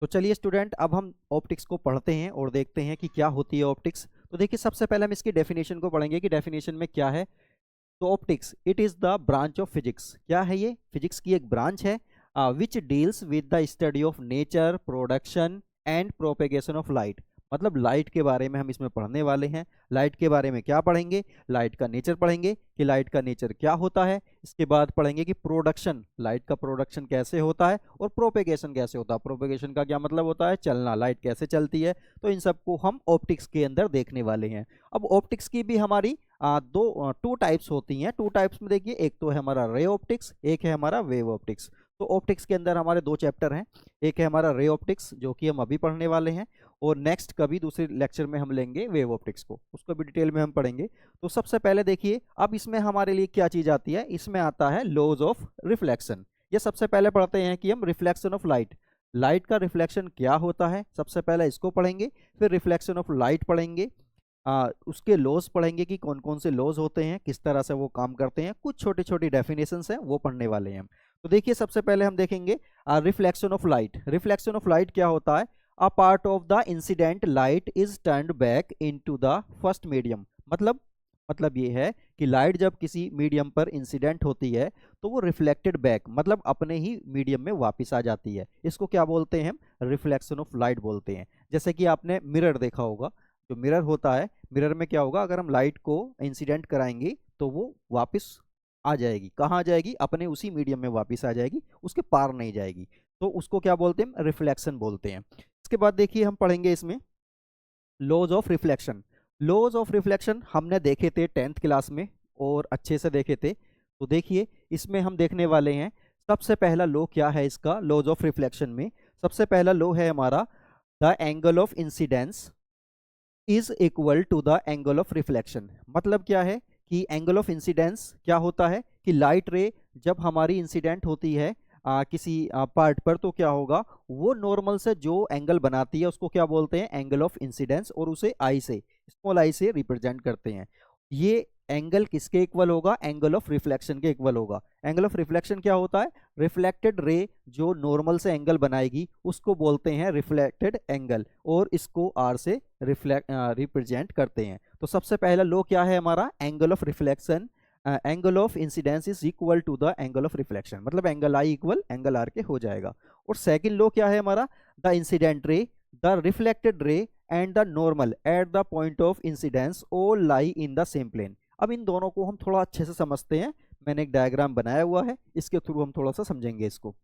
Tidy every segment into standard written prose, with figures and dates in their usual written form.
तो चलिए स्टूडेंट, अब हम ऑप्टिक्स को पढ़ते हैं और देखते हैं कि क्या होती है ऑप्टिक्स। तो देखिए, सबसे पहले हम इसकी डेफिनेशन को पढ़ेंगे कि डेफिनेशन में क्या है। तो optics it is the branch of physics. क्या है ये? फिजिक्स की एक ब्रांच है which deals with the study of nature, production and propagation of light. मतलब लाइट के बारे में हम इसमें पढ़ने वाले हैं। लाइट के बारे में क्या पढ़ेंगे? लाइट का नेचर पढ़ेंगे कि लाइट का नेचर क्या होता है। इसके बाद पढ़ेंगे कि प्रोडक्शन, लाइट का प्रोडक्शन कैसे होता है, और प्रोपेगेशन कैसे होता है। प्रोपेगेशन का क्या मतलब होता है? चलना, लाइट कैसे चलती है। तो इन सबको हम ऑप्टिक्स के अंदर देखने वाले हैं। अब ऑप्टिक्स की भी हमारी टू टाइप्स होती हैं। टू टाइप्स में देखिए, एक तो है हमारा रे ऑप्टिक्स, एक है हमारा वेव ऑप्टिक्स। तो ऑप्टिक्स के अंदर हमारे दो चैप्टर हैं। एक है हमारा रे ऑप्टिक्स जो कि हम अभी पढ़ने वाले हैं, और नेक्स्ट कभी दूसरे लेक्चर में हम लेंगे वेव ऑप्टिक्स को, उसको भी डिटेल में हम पढ़ेंगे। तो सबसे पहले देखिए, अब इसमें हमारे लिए क्या चीज़ आती है। इसमें आता है लॉज ऑफ रिफ्लेक्शन। ये सबसे पहले पढ़ते हैं कि हम रिफ्लेक्शन ऑफ लाइट, लाइट का रिफ्लेक्शन क्या होता है, सबसे पहले इसको पढ़ेंगे। फिर रिफ्लेक्शन ऑफ लाइट पढ़ेंगे, उसके लॉज पढ़ेंगे कि कौन कौन से लॉज होते हैं, किस तरह से वो काम करते हैं। कुछ छोटी छोटी डेफिनेशंस हैं, वो पढ़ने वाले हैं हम। तो देखिए, सबसे पहले हम देखेंगे reflection of light. Reflection of light क्या होता है? A part of the incident light is turned back into the first medium. मतलब ये है कि लाइट जब किसी मीडियम पर इंसिडेंट होती है तो वो रिफ्लेक्टेड बैक, मतलब अपने ही मीडियम में वापस आ जाती है। इसको क्या बोलते हैं? हम रिफ्लेक्शन ऑफ लाइट बोलते हैं। जैसे कि आपने मिरर देखा होगा। जो मिरर होता है, मिरर में क्या होगा, अगर हम लाइट को इंसिडेंट कराएंगे तो वो वापस आ जाएगी। कहाँ आ जाएगी? अपने उसी मीडियम में वापस आ जाएगी, उसके पार नहीं जाएगी। तो उसको क्या बोलते हैं? रिफ्लेक्शन बोलते हैं। इसके बाद देखिए, हम पढ़ेंगे इसमें laws of reflection. Laws of reflection हमने देखे थे 10th क्लास में, और अच्छे से देखे थे। तो देखिए, इसमें हम देखने वाले हैं सबसे पहला लॉ क्या है इसका। लॉज ऑफ रिफ्लेक्शन में सबसे पहला लॉ है हमारा, the angle of incidence is equal to the angle of reflection. मतलब क्या है कि एंगल ऑफ इंसिडेंस क्या होता है कि लाइट रे जब हमारी इंसिडेंट होती है किसी पार्ट पर, तो क्या होगा, वो नॉर्मल से जो एंगल बनाती है उसको क्या बोलते हैं? एंगल ऑफ इंसिडेंस, और उसे आई से, स्मॉल आई से रिप्रेजेंट करते हैं। ये एंगल किसके इक्वल होगा? एंगल ऑफ रिफ्लेक्शन के इक्वल होगा। एंगल ऑफ रिफ्लेक्शन क्या होता है? रिफ्लेक्टेड रे जो नॉर्मल से एंगल बनाएगी उसको बोलते हैं रिफ्लेक्टेड एंगल, और इसको आर से रिप्रेजेंट करते हैं। तो सबसे पहला लो क्या है हमारा? Angle of reflection, angle of incidence is equal to the angle of reflection, मतलब angle I equal angle R के हो जाएगा। और सेकंड लो क्या है हमारा? The incident ray, the reflected ray and the normal at the point of incidence all lie in the same plane. अब इन दोनों को हम थोड़ा अच्छे से समझते हैं। मैंने एक डायग्राम बनाया हुआ है, इसके थ्रू हम थोड़ा सा समझेंगे इसको।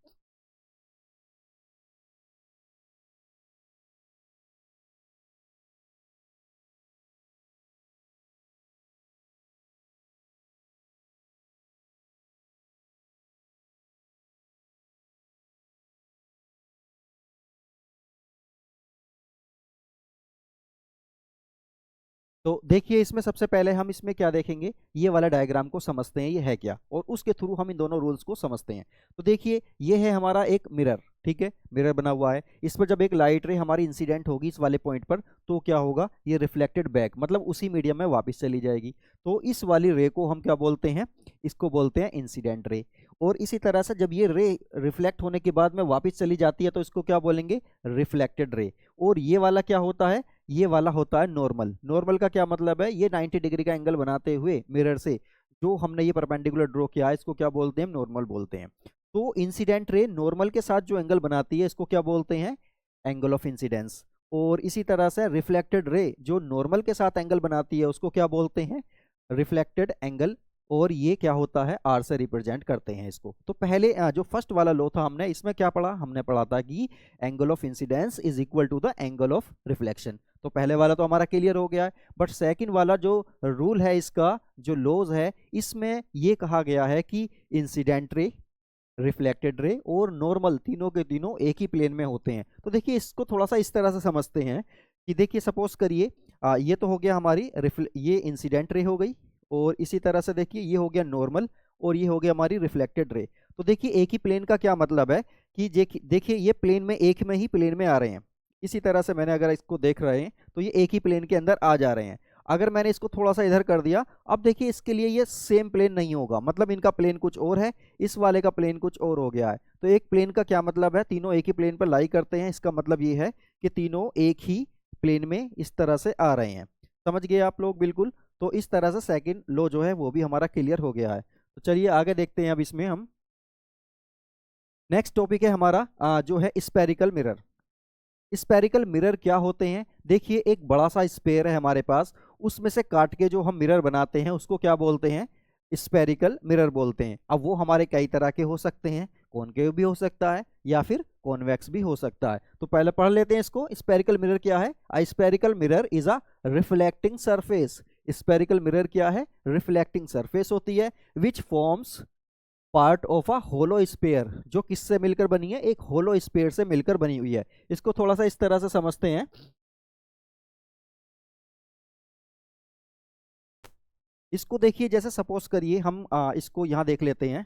तो देखिए, इसमें सबसे पहले हम इसमें क्या देखेंगे, ये वाला डायग्राम को समझते हैं ये है क्या, और उसके थ्रू हम इन दोनों रूल्स को समझते हैं। तो देखिए, ये है हमारा एक मिरर, ठीक है, मिरर बना हुआ है। इस पर जब एक लाइट रे हमारी इंसिडेंट होगी इस वाले पॉइंट पर, तो क्या होगा, ये रिफ्लेक्टेड बैक, मतलब उसी मीडियम में वापस चली जाएगी। तो इस वाली रे को हम क्या बोलते हैं? इसको बोलते हैं इंसिडेंट रे। और इसी तरह से जब ये रे रिफ्लेक्ट होने के बाद में वापस चली जाती है तो इसको क्या बोलेंगे? Reflected ray. और ये वाला क्या होता है? ये वाला होता है नॉर्मल। नॉर्मल का क्या मतलब है? ये 90 डिग्री का एंगल बनाते हुए मिरर से जो हमने ये परपेंडिकुलर ड्रॉ किया है, इसको क्या बोलते हैं? नॉर्मल बोलते हैं। तो इंसिडेंट रे नॉर्मल के साथ जो एंगल बनाती है इसको क्या बोलते हैं? Angle of incidence. और इसी तरह से रिफ्लेक्टेड रे जो नॉर्मल के साथ एंगल बनाती है उसको क्या बोलते हैं? Reflected angle. और ये क्या होता है? आर से रिप्रेजेंट करते हैं इसको। तो पहले जो फर्स्ट वाला लो था हमने, इसमें क्या पढ़ा? हमने पढ़ा था कि angle of incidence is equal to the angle of reflection. तो पहले वाला तो हमारा क्लियर हो गया है। बट सेकंड वाला जो रूल है, इसका जो लॉज है, इसमें ये कहा गया है कि इंसिडेंट रे, रिफ्लेक्टेड रे और नॉर्मल तीनों के तीनों एक ही प्लेन में होते हैं। तो देखिए, इसको थोड़ा सा इस तरह से समझते हैं कि देखिए, सपोज करिए ये तो हो गया हमारी ये इंसिडेंट रे हो गई, और इसी तरह से देखिए ये हो गया नॉर्मल, और ये हो गया हमारी रिफ्लेक्टेड रे। तो देखिए, एक ही प्लेन का क्या मतलब है कि देखिए ये प्लेन में एक में ही प्लेन में आ रहे हैं। इसी तरह से मैंने अगर इसको देख रहे हैं तो ये एक ही प्लेन के अंदर आ जा रहे हैं। अगर मैंने इसको थोड़ा सा इधर कर दिया, अब देखिए इसके लिए ये सेम प्लेन नहीं होगा, मतलब इनका प्लेन कुछ और है, इस वाले का प्लेन कुछ और हो गया है। तो एक प्लेन का क्या मतलब है, तीनों एक ही प्लेन पर लाई करते हैं, इसका मतलब ये है कि तीनों एक ही प्लेन में इस तरह से आ रहे हैं। समझ गए आप लोग बिल्कुल। तो इस तरह से सेकंड लॉ जो है वो भी हमारा क्लियर हो गया है। तो चलिए आगे देखते हैं अब इसमें हम। नेक्स्ट टॉपिक है हमारा जो है स्पेरिकल मिरर। स्पेरिकल मिरर क्या होते हैं, देखिए एक बड़ा सा स्पेयर है हमारे पास, उसमें से काट के जो हम मिरर बनाते हैं उसको क्या बोलते हैं, स्पेरिकल मिरर बोलते हैं। अब वो हमारे कई तरह के हो सकते हैं, कॉनकेव भी हो सकता है या फिर कॉन्वेक्स भी हो सकता है। तो पहले पढ़ लेते हैं इसको, स्पेरिकल मिरर क्या है। A spherical mirror is a reflecting surface. Spherical mirror क्या है, रिफ्लेक्टिंग सरफेस होती है, which forms part of a hollow sphere, जो किससे मिलकर बनी है, एक होलो स्पेयर से मिलकर बनी हुई है। इसको थोड़ा सा इस तरह से समझते हैं। इसको देखिए, जैसे सपोज करिए हम इसको यहाँ देख लेते हैं,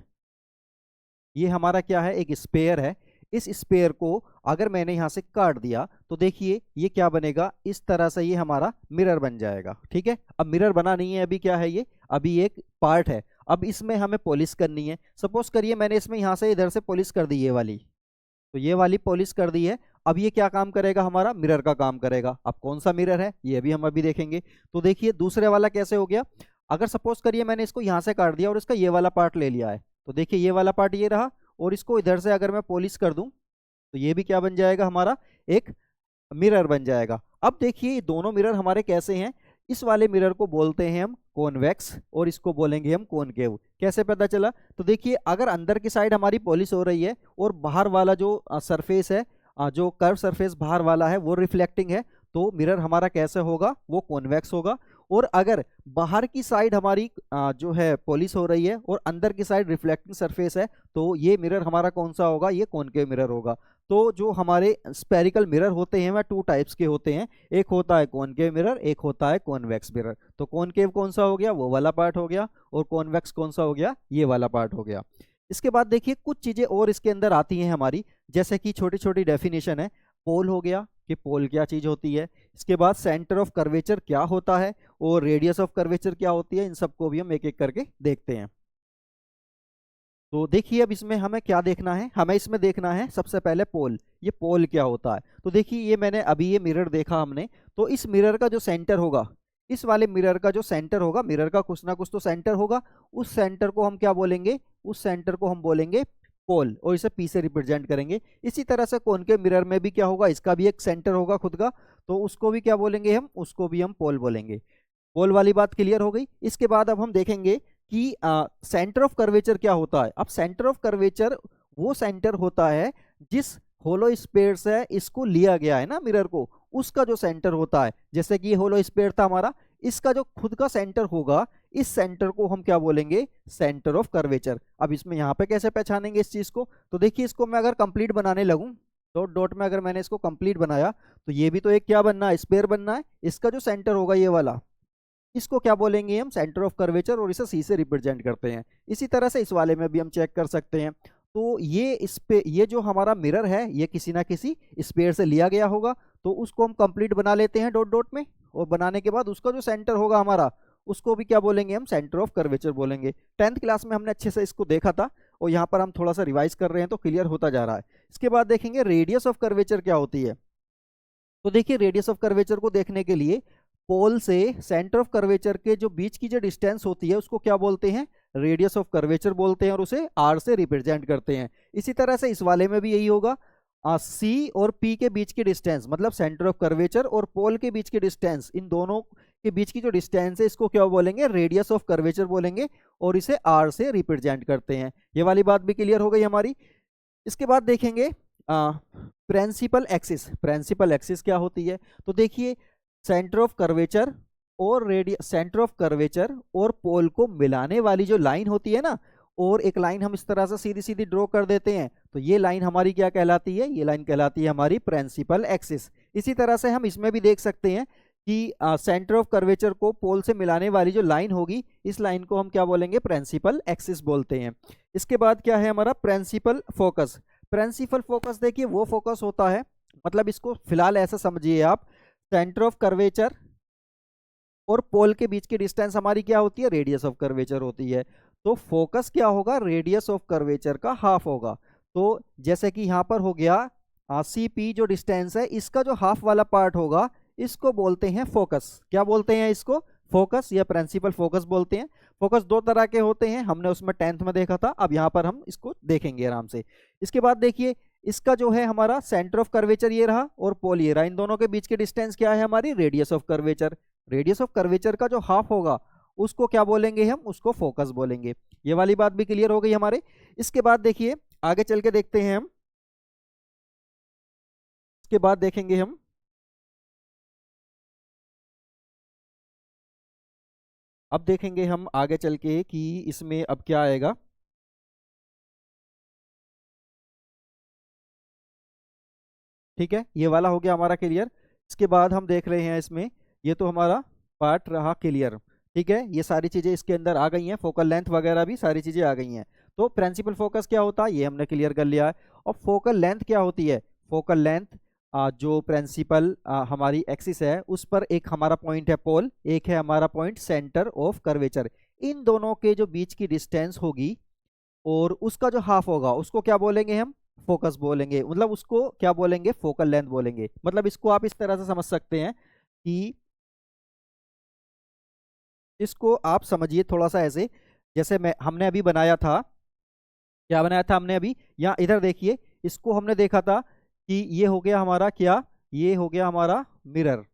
ये हमारा क्या है, एक स्पेयर है। इस स्पेयर को अगर मैंने यहाँ से काट दिया तो देखिए ये क्या बनेगा, इस तरह से ये हमारा मिरर बन जाएगा। ठीक है, अब मिरर बना नहीं है, अभी क्या है ये, अभी एक पार्ट है। अब इसमें हमें पॉलिश करनी है। सपोज करिए मैंने इसमें यहाँ से इधर से पॉलिश कर दी ये वाली, तो ये वाली पॉलिश कर दी है। अब ये क्या काम करेगा, हमारा मिरर का काम करेगा। अब कौन सा मिरर है ये भी हम अभी देखेंगे। तो देखिए दूसरे वाला कैसे हो गया, अगर सपोज करिए मैंने इसको यहाँ से काट दिया और इसका ये वाला पार्ट ले लिया है, तो देखिए ये वाला पार्ट ये रहा, और इसको इधर से अगर मैं पॉलिश कर दूं तो ये भी क्या बन जाएगा, हमारा एक मिरर बन जाएगा। अब देखिए ये दोनों मिरर हमारे कैसे हैं, इस वाले मिरर को बोलते हैं हम कॉन्वेक्स और इसको बोलेंगे हम कॉनकेव। कैसे पता चला, तो देखिए अगर अंदर की साइड हमारी पॉलिश हो रही है और बाहर वाला जो सरफेस है, जो कर्व सरफेस बाहर वाला है वो रिफ्लेक्टिंग है, तो मिरर हमारा कैसे होगा, वो कॉन्वेक्स होगा। और अगर बाहर की साइड हमारी जो है पॉलिश हो रही है और अंदर की साइड रिफ्लेक्टिंग सरफेस है, तो ये मिरर हमारा कौन सा होगा, ये कॉनकेव मिरर होगा। तो जो हमारे स्पेरिकल मिरर होते हैं वह टू टाइप्स के होते हैं, एक होता है कॉनकेव मिरर, एक होता है कॉन्वेक्स मिरर। तो कॉनकेव कौन सा हो गया, वो वाला पार्ट हो गया, और कॉन्वेक्स कौन सा हो गया, ये वाला पार्ट हो गया। इसके बाद देखिए कुछ चीजें और इसके अंदर आती हैं हमारी, जैसे कि छोटी छोटी डेफिनेशन है। पोल हो गया कि पोल क्या चीज होती है, इसके बाद सेंटर ऑफ कर्वेचर क्या होता है, और रेडियस ऑफ कर्वेचर क्या होती है, इन सबको भी हम एक एक करके देखते हैं। तो देखिए अब इसमें हमें क्या देखना है, हमें इसमें देखना है सबसे पहले पोल। ये पोल क्या होता है, तो देखिए ये मैंने अभी ये मिरर देखा हमने, तो इस मिरर का जो सेंटर होगा, इस वाले मिरर का जो सेंटर होगा, मिरर का कुछ ना कुछ तो सेंटर होगा, उस सेंटर को हम क्या बोलेंगे, उस सेंटर को हम बोलेंगे पोल, और इसे पी से रिप्रेजेंट करेंगे। इसी तरह से कोन के मिरर में भी क्या होगा, इसका भी एक सेंटर होगा खुद का, तो उसको भी क्या बोलेंगे हम, उसको भी हम पोल बोलेंगे। पोल वाली बात क्लियर हो गई। इसके बाद अब हम देखेंगे कि सेंटर ऑफ कर्वेचर क्या होता है। अब सेंटर ऑफ कर्वेचर वो सेंटर होता है जिस होलो स्फीयर से इसको लिया गया है ना मिरर को, उसका जो सेंटर होता है, जैसे कि ये होलो स्फीयर था हमारा, इसका जो खुद का सेंटर होगा, इस सेंटर को हम क्या बोलेंगे, सेंटर ऑफ कर्वेचर। अब इसमें यहाँ पे कैसे पहचानेंगे इस चीज को, तो देखिए इसको मैं अगर कंप्लीट बनाने लगूं, डॉट डॉट में अगर मैंने इसको कंप्लीट बनाया, तो ये भी तो एक क्या बनना है, स्फीयर बनना है। इसका जो सेंटर होगा ये वाला, इसको क्या बोलेंगे हम, सेंटर ऑफ कर्वेचर, और इसे सी से रिप्रेजेंट करते हैं। इसी तरह से इस वाले में भी हम चेक कर सकते हैं। तो ये इस पे, ये जो हमारा मिरर है ये किसी ना किसी स्पेयर से लिया गया होगा, तो उसको हम कंप्लीट बना लेते हैं डॉट डॉट में, और बनाने के बाद उसका जो सेंटर होगा हमारा, उसको भी क्या बोलेंगे हम, सेंटर ऑफ कर्वेचर बोलेंगे। 10th क्लास में हमने अच्छे से इसको देखा था, और यहाँ पर हम थोड़ा सा रिवाइज कर रहे हैं तो क्लियर होता जा रहा है। इसके बाद देखेंगे रेडियस ऑफ कर्वेचर क्या होती है। तो देखिए रेडियस ऑफ कर्वेचर को देखने के लिए पोल से सेंटर ऑफ कर्वेचर के जो बीच की जो डिस्टेंस होती है उसको क्या बोलते हैं, रेडियस ऑफ कर्वेचर बोलते हैं, और उसे आर से रिप्रेजेंट करते हैं। इसी तरह से इस वाले में भी यही होगा, सी और पी के बीच की डिस्टेंस, मतलब सेंटर ऑफ कर्वेचर और पोल के बीच की डिस्टेंस, इन दोनों के बीच की जो डिस्टेंस है इसको क्या बोलेंगे, रेडियस ऑफ कर्वेचर बोलेंगे, और इसे आर से रिप्रेजेंट करते हैं। ये वाली बात भी क्लियर हो गई हमारी। इसके बाद देखेंगे प्रिंसिपल एक्सिस। प्रिंसिपल एक्सिस क्या होती है, तो देखिए सेंटर ऑफ कर्वेचर और सेंटर ऑफ कर्वेचर और पोल को मिलाने वाली जो लाइन होती है ना, और एक लाइन हम इस तरह से सीधी सीधी ड्रॉ कर देते हैं, तो ये लाइन हमारी क्या कहलाती है, ये लाइन कहलाती है हमारी प्रिंसिपल एक्सिस। इसी तरह से हम इसमें भी देख सकते हैं कि सेंटर ऑफ कर्वेचर को पोल से मिलाने वाली जो लाइन होगी, इस लाइन को हम क्या बोलेंगे, प्रिंसिपल एक्सिस बोलते हैं। इसके बाद क्या है हमारा प्रिंसिपल फोकस। प्रिंसिपल फोकस देखिए वो फोकस होता है, मतलब इसको फिलहाल ऐसा समझिए आप, सेंटर ऑफ कर्वेचर और पोल के बीच की डिस्टेंस हमारी क्या होती है, रेडियस ऑफ कर्वेचर होती है। तो फोकस क्या होगा, रेडियस ऑफ कर्वेचर का हाफ होगा। तो जैसे कि यहाँ पर हो गया सी पी जो डिस्टेंस है, इसका जो हाफ वाला पार्ट होगा इसको बोलते हैं फोकस। क्या बोलते हैं इसको, फोकस या प्रिंसिपल फोकस बोलते हैं। फोकस दो तरह के होते हैं, हमने उसमें 10th में देखा था, अब यहाँ पर हम इसको देखेंगे आराम से। इसके बाद देखिए इसका जो है हमारा सेंटर ऑफ कर्वेचर ये रहा और पोल ये रहा, इन दोनों के बीच की डिस्टेंस क्या है हमारी, radius of curvature. Radius of curvature का जो हाफ होगा उसको क्या बोलेंगे हम, उसको फोकस बोलेंगे। ये वाली बात भी क्लियर हो गई हमारे। इसके बाद देखिए आगे चल के देखते हैं हम, इसके बाद देखेंगे हम अब देखेंगे हम आगे चल के कि इसमें अब क्या आएगा। ठीक है, ये वाला हो गया हमारा क्लियर। इसके बाद हम देख रहे हैं इसमें, ये तो हमारा पार्ट रहा क्लियर। ठीक है, ये सारी चीजें इसके अंदर आ गई हैं, फोकल लेंथ वगैरह भी सारी चीजें आ गई हैं। तो प्रिंसिपल फोकस क्या होता है ये हमने क्लियर कर लिया है। और फोकल लेंथ क्या होती है, फोकल लेंथ जो प्रिंसिपल हमारी एक्सिस है उस पर एक हमारा पॉइंट है पोल, एक है हमारा पॉइंट सेंटर ऑफ कर्वेचर, इन दोनों के जो बीच की डिस्टेंस होगी और उसका जो हाफ होगा उसको क्या बोलेंगे हम, फोकस बोलेंगे। मतलब उसको क्या बोलेंगे, फोकल लेंथ बोलेंगे। मतलब इसको आप इस तरह से समझ सकते हैं कि इसको आप समझिए थोड़ा सा ऐसे, जैसे मैं हमने अभी बनाया था, क्या बनाया था हमने अभी, यहाँ इधर देखिए, इसको हमने देखा था कि ये हो गया हमारा क्या, ये हो गया हमारा मिरर।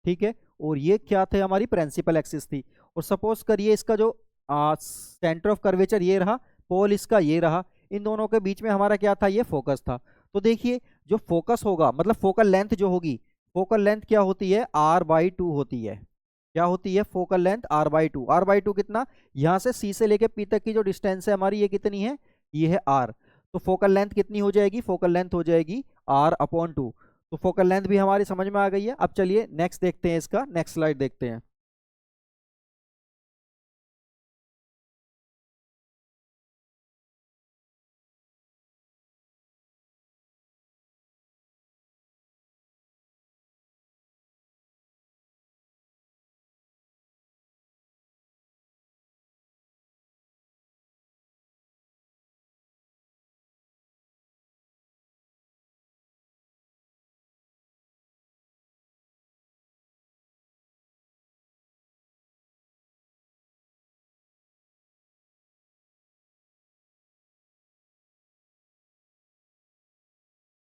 ठीक है, और ये क्या थे, हमारी प्रिंसिपल एक्सिस थी। और सपोज करिए इसका जो सेंटर ऑफ कर्वेचर ये रहा, पोल इसका ये रहा, इन दोनों के बीच में हमारा क्या था, ये फोकस था। तो देखिए जो फोकस होगा मतलब फोकल लेंथ जो होगी, फोकल लेंथ क्या होती है, r/2 होती है। क्या होती है, फोकल लेंथ r/2। r/2 कितना, यहाँ से c से लेके p तक की जो डिस्टेंस है हमारी, ये कितनी है, ये है r। तो फोकल लेंथ कितनी हो जाएगी, फोकल लेंथ हो जाएगी r/2। तो फोकल लेंथ भी हमारी समझ में आ गई है। अब चलिए नेक्स्ट देखते हैं, इसका नेक्स्ट स्लाइड देखते हैं।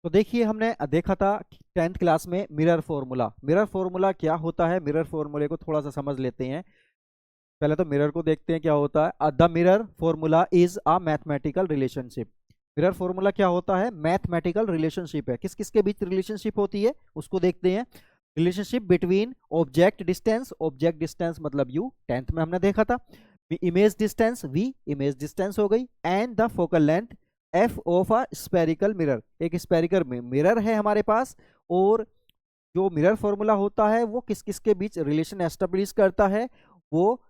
तो देखिए हमने देखा था 10th क्लास में मिरर फॉर्मूला। मिरर फॉर्मूला क्या होता है, मिरर फॉर्मूले को थोड़ा सा समझ लेते हैं। पहले तो मिरर को देखते हैं क्या होता है। The mirror formula is a mathematical relationship. Mirror formula क्या होता है, मैथमेटिकल रिलेशनशिप है। किस किस के बीच रिलेशनशिप होती है उसको देखते हैं। Relationship between object distance, object distance मतलब यू, 10th में हमने देखा था। Image distance v, image distance हो गई, and the focal length f of a spherical mirror. एक स्पेरिकल मिरर है हमारे पास, और जो मिरर फॉर्मूला होता है वो किस किस के बीच रिलेशन एस्टेब्लिश करता है, वो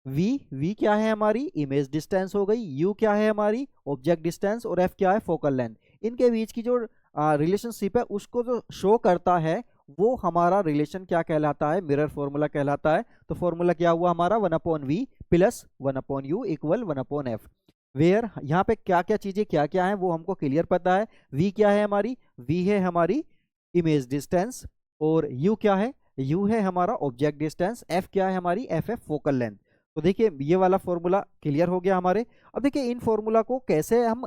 वी क्या है हमारी, इमेज डिस्टेंस हो गई, यू क्या है हमारी, ऑब्जेक्ट डिस्टेंस, और एफ क्या है, फोकल लेंथ। इनके बीच की जो रिलेशनशिप है उसको जो शो करता है वो हमारा रिलेशन क्या कहलाता है, मिरर फॉर्मूला कहलाता है। तो फॉर्मूला क्या हुआ हमारा, 1/v plus 1/u equal 1/f। Where यहाँ पे क्या क्या चीजें क्या क्या है वो हमको क्लियर पता है। v क्या है हमारी, v है हमारी इमेज डिस्टेंस, और u क्या है, u है हमारा ऑब्जेक्ट डिस्टेंस, f क्या है हमारी, f है फोकल लेंथ। तो देखिए ये वाला फॉर्मूला क्लियर हो गया हमारे। अब देखिए इन फॉर्मूला को कैसे हम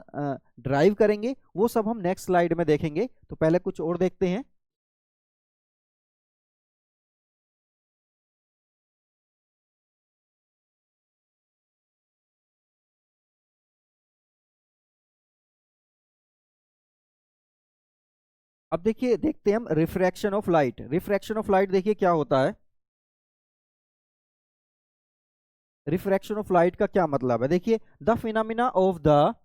ड्राइव करेंगे वो सब हम नेक्स्ट स्लाइड में देखेंगे। तो पहले कुछ और देखते हैं। अब देखिए देखते हैं हम refraction of light. Refraction of light देखिए क्या होता है, रिफ्रैक्शन ऑफ लाइट का क्या मतलब है। देखिए the phenomena of the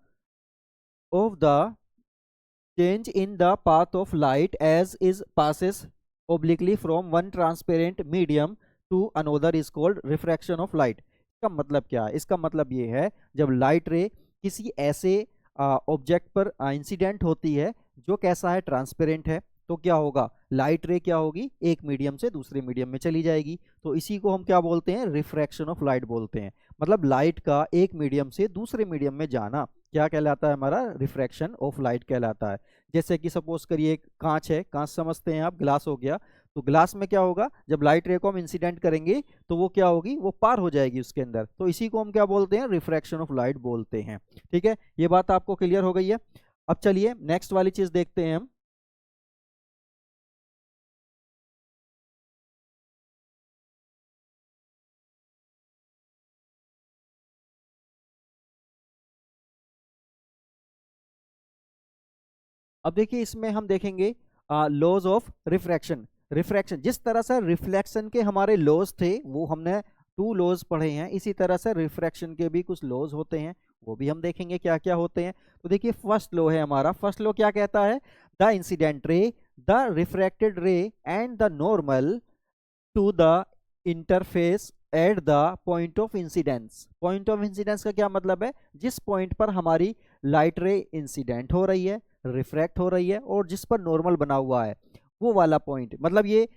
change in the path of light as it passes obliquely from one transparent medium to another is called refraction of light। इसका मतलब क्या है, इसका मतलब ये है जब लाइट रे किसी ऐसे ऑब्जेक्ट पर इंसिडेंट होती है जो कैसा है, ट्रांसपेरेंट है, तो क्या होगा, लाइट रे क्या होगी, एक मीडियम से दूसरे मीडियम में चली जाएगी। तो इसी को हम क्या बोलते हैं, रिफ्रैक्शन ऑफ लाइट बोलते हैं। मतलब लाइट का एक मीडियम से दूसरे मीडियम में जाना क्या कहलाता है, हमारा रिफ्रैक्शन ऑफ लाइट कहलाता है। जैसे कि सपोज करिए एक कांच है, कांच समझते हैं आप, ग्लास हो गया, तो ग्लास में क्या होगा, जब लाइट रे को हम इंसिडेंट करेंगे तो वो क्या होगी, वो पार हो जाएगी उसके अंदर। तो इसी को हम क्या बोलते हैं, रिफ्रैक्शन ऑफ लाइट बोलते हैं। ठीक है, ये बात आपको क्लियर हो गई है। अब चलिए नेक्स्ट वाली चीज देखते हैं हम। अब देखिए इसमें हम देखेंगे लॉज ऑफ रिफ्रैक्शन। रिफ्रैक्शन जिस तरह से रिफ्लेक्शन के हमारे लॉज थे वो हमने 2 लॉज पढ़े हैं, इसी तरह से रिफ्रैक्शन के भी कुछ लॉज होते हैं, वो भी हम देखेंगे क्या क्या होते हैं। तो देखिए फर्स्ट लॉ है हमारा, फर्स्ट लॉ क्या कहता है, the incident ray, the refracted ray and the normal to the interface at the point of incidence. Point of incidence का क्या मतलब है, जिस पॉइंट पर हमारी लाइट रे इंसिडेंट हो रही है, रिफ्रैक्ट हो रही है, और जिस पर नॉर्मल बना हुआ है वो वाला पॉइंट, मतलब ये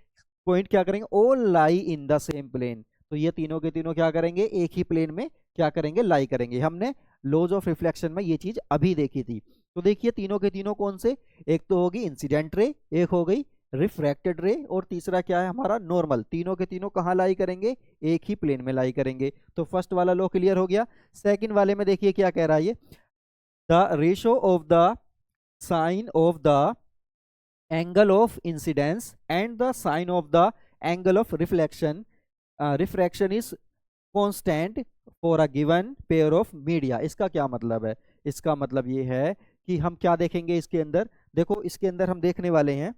पॉइंट क्या करेंगे, all lie in the same plane. तो ये तीनों के तीनों क्या करेंगे, एक ही प्लेन में क्या करेंगे, लाई करेंगे। हमने लॉज ऑफ रिफ्लेक्शन में ये चीज अभी देखी थी। तो देखिए तीनों के तीनों कौन से, एक तो होगी इंसिडेंट रे, एक हो गई रिफ्रैक्टेड रे, और तीसरा क्या है हमारा, नॉर्मल। तीनों के तीनों कहाँ लाई करेंगे, एक ही प्लेन में लाई करेंगे। तो फर्स्ट वाला लॉ क्लियर हो गया। सेकंड वाले में देखिए क्या कह रहा है ये, the ratio of the sine of the angle of incidence and the sine of the angle of reflection, refraction is constant for a given pair of media. इसका क्या मतलब है, इसका मतलब ये है कि हम क्या देखेंगे इसके अंदर, देखो इसके अंदर हम देखने वाले हैं,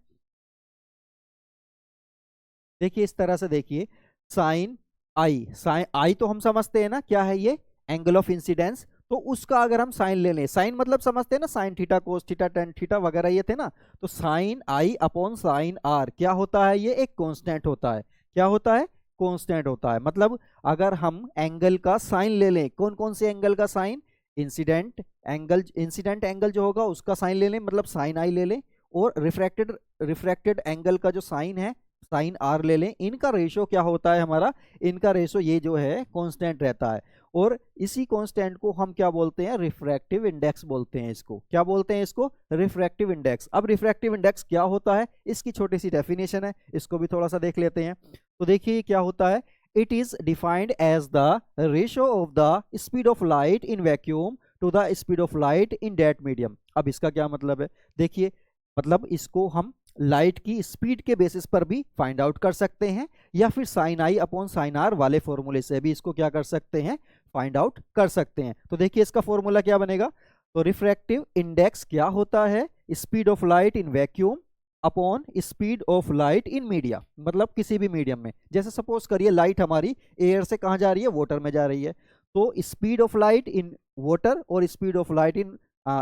देखिए इस तरह से देखिए, साइन आई, साइन आई तो हम समझते हैं ना क्या है ये, एंगल ऑफ इंसिडेंस। तो उसका अगर हम साइन ले लें, साइन मतलब समझते हैं ना, sine theta cos theta tan theta वगैरह ये थे ना, तो sine i upon sine r क्या होता है, ये एक कांस्टेंट होता है। क्या होता है, कांस्टेंट होता है। मतलब अगर हम एंगल का साइन ले लें, कौन कौन से एंगल का sine, incident angle, incident angle जो होगा उसका साइन ले लें, मतलब साइन आई ले लें, और रिफ्रैक्टेड रिफ्रैक्टेड एंगल का जो साइन है साइन आर ले लें। इनका रेशो क्या होता है हमारा, इनका रेशो ये जो है कांस्टेंट रहता है, और इसी कांस्टेंट को हम क्या बोलते हैं, रिफ्रैक्टिव इंडेक्स बोलते हैं। इसको क्या बोलते हैं, इसको रिफ्रैक्टिव इंडेक्स। अब रिफ्रैक्टिव इंडेक्स क्या होता है, इसकी छोटी सी डेफिनेशन है, इसको भी थोड़ा सा देख लेते हैं। तो देखिए क्या होता है, it is defined as the ratio of the speed of light in vacuum to the speed of light in that medium. अब इसका क्या मतलब है, देखिए मतलब इसको हम लाइट की स्पीड के बेसिस पर भी फाइंड आउट कर सकते हैं, या फिर sine i upon sine r वाले फॉर्मूले से भी इसको क्या कर सकते हैं, फाइंड आउट कर सकते हैं। तो देखिए इसका फॉर्मूला क्या बनेगा, तो रिफ्रैक्टिव इंडेक्स क्या होता है, speed of light in vacuum upon speed of light in media, मतलब किसी भी मीडियम में। जैसे सपोज करिए लाइट हमारी एयर से कहाँ जा रही है, वाटर में जा रही है, तो speed of light in water और speed of light in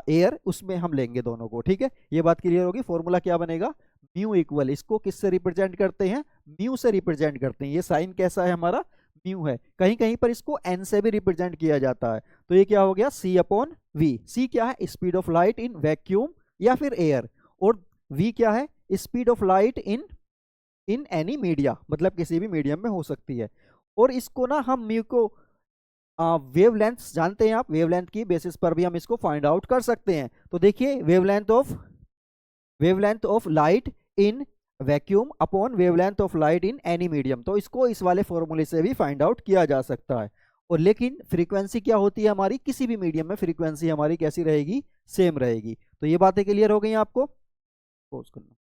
air, उसमें हम लेंगे दोनों को। ठीक है, ये बात क्लियर होगी। फॉर्मूला क्या बनेगा, म्यू इक्वल, इसको किससे रिप्रेजेंट करते हैं, म्यू से रिप्रेजेंट करते हैं। ये साइन कैसा है हमारा, म्यू है। कहीं कहीं पर इसको एन से भी रिप्रेजेंट किया जाता है। तो ये क्या हो गया, सी अपॉन वी। सी क्या है, speed of light in vacuum या फिर एयर, और वी क्या है, speed of light in in any media, मतलब किसी भी मीडियम में हो सकती है। और इसको ना हम म्यू को वेवलेंथ जानते हैं आप, वेवलेंथ की बेसिस पर भी हम इसको फाइंड आउट कर सकते हैं। तो देखिए wavelength of light in vacuum upon wavelength of light in any medium, तो इसको इस वाले फॉर्मूले से भी फाइंड आउट किया जा सकता है। और लेकिन फ्रीक्वेंसी क्या होती है हमारी, किसी भी मीडियम में फ्रीक्वेंसी हमारी कैसी रहेगी, सेम रहेगी। तो ये बातें क्लियर हो गई आपको, पोज करना।